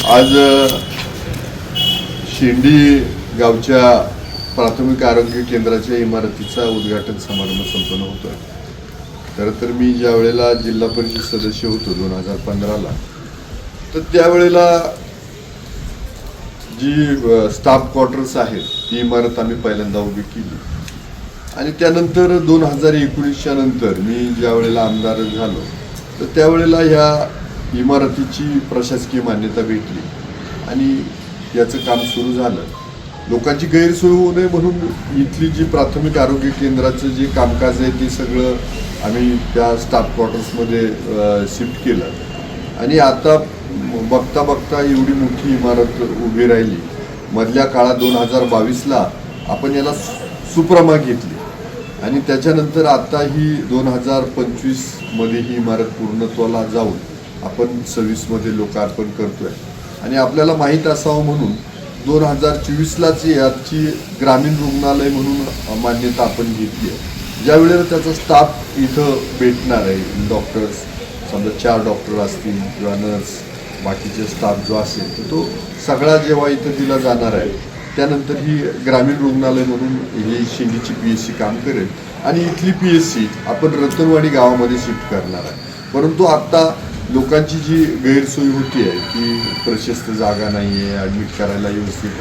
आज शेंडी गावच्या प्राथमिक आरोग्य केंद्राच्या इमारतीचा उद्घाटन समारंभ संपन्न होतो. खरं तर मी ज्या वेळेला जिल्हा परिषद सदस्य होतो 2015ला, तर त्यावेळेला जी स्टाफ क्वार्टर्स आहेत ती इमारत आम्ही पहिल्यांदा उभी केली. आणि त्यानंतर 2019च्या नंतर मी ज्या वेळेला आमदार झालो, तर त्यावेळेला ह्या इमारतीची प्रशासकीय मान्यता भेटली आणि याचं काम सुरू झालं. लोकांची गैरसोय होऊ नये म्हणून इथली जी प्राथमिक आरोग्य केंद्राचं जे कामकाज आहे ते सगळं आम्ही त्या स्टाफ क्वार्टर्समध्ये शिफ्ट केलं. आणि आता बघता बघता एवढी मोठी इमारत उभी राहिली. मधल्या काळात 2022ला आपण याला सुप्रमा घेतली आणि त्याच्यानंतर आता ही 2025मध्ये ही इमारत पूर्णत्वाला जाऊन आपण 26मध्ये लोकार्पण करतोय. आणि आपल्याला माहीत असावं म्हणून 2024लाच याची ग्रामीण रुग्णालय म्हणून मान्यता आपण घेतली आहे. ज्या वेळेला त्याचा स्टाफ इथं भेटणार आहे, डॉक्टर्स समजा 4 डॉक्टर असतील किंवा नर्स, बाकीचे स्टाफ जो असेल तर तो सगळा जेव्हा इथं दिला जाणार आहे, त्यानंतर ही ग्रामीण रुग्णालय म्हणून ही शेंडीची PSC काम करेल. आणि इथली PSC आपण रतनवाडी गावामध्ये शिफ्ट करणार आहे. परंतु आत्ता लोकांची जी गैरसोय होती आहे की प्रशस्त जागा नाही आहे, ॲडमिट करायला व्यवस्थित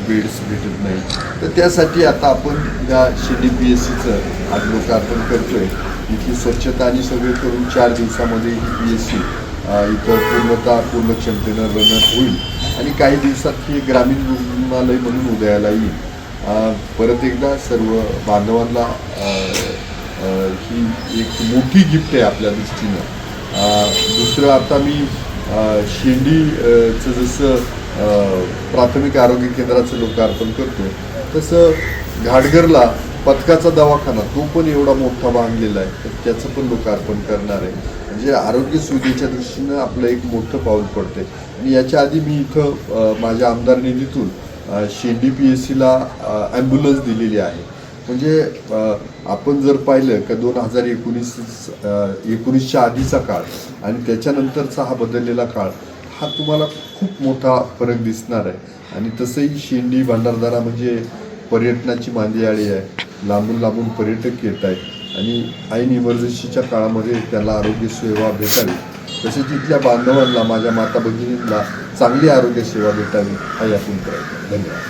बेड्स भेटत नाही, तर त्यासाठी आता आपण या शेंडी PSCचं आज लोकार्पण करतोय. इथली स्वच्छता आणि सगळे करून 4 दिवसामध्ये ही PSC इथं पूर्ण क्षमतेनं रन होईल आणि काही दिवसात ही ग्रामीण रुग्णालय म्हणून उदयाला येईल. परत एकदा सर्व बांधवांना ही एक मोठी गिफ्ट आहे आपल्या दृष्टीनं. दुसरं आता मी शेंडीचं जसं प्राथमिक आरोग्य केंद्राचं लोकार्पण करतो, तसं घाटघरला पथकाचा दवाखाना तो पण एवढा मोठा बांधलेला आहे, तर त्याचं पण लोकार्पण करणार आहे. म्हणजे आरोग्य सुविधेच्या दृष्टीनं आपलं एक मोठं पाऊल पडते. आणि याच्या आधी मी इथं माझ्या आमदार निधीतून शेंडी PSCला ॲम्ब्युलन्स दिलेली आहे. म्हणजे आपण जर पाहिलं का 2019च्या आधीचा काळ आणि त्याच्यानंतरचा हा बदललेला काळ, हा तुम्हाला खूप मोठा फरक दिसणार आहे. आणि तसंही शेंडी भंडारदरा म्हणजे पर्यटनाची मांदियाळी आहे. लांबून लांबून पर्यटक येत आहेत आणि ऐन इमर्जन्सीच्या काळामध्ये त्याला आरोग्य सेवा भेटावी, तसेच इथल्या बांधवांना, माझ्या माता भगिनींना चांगली आरोग्य सेवा भेटावी, हा यातून प्रयत्न. धन्यवाद.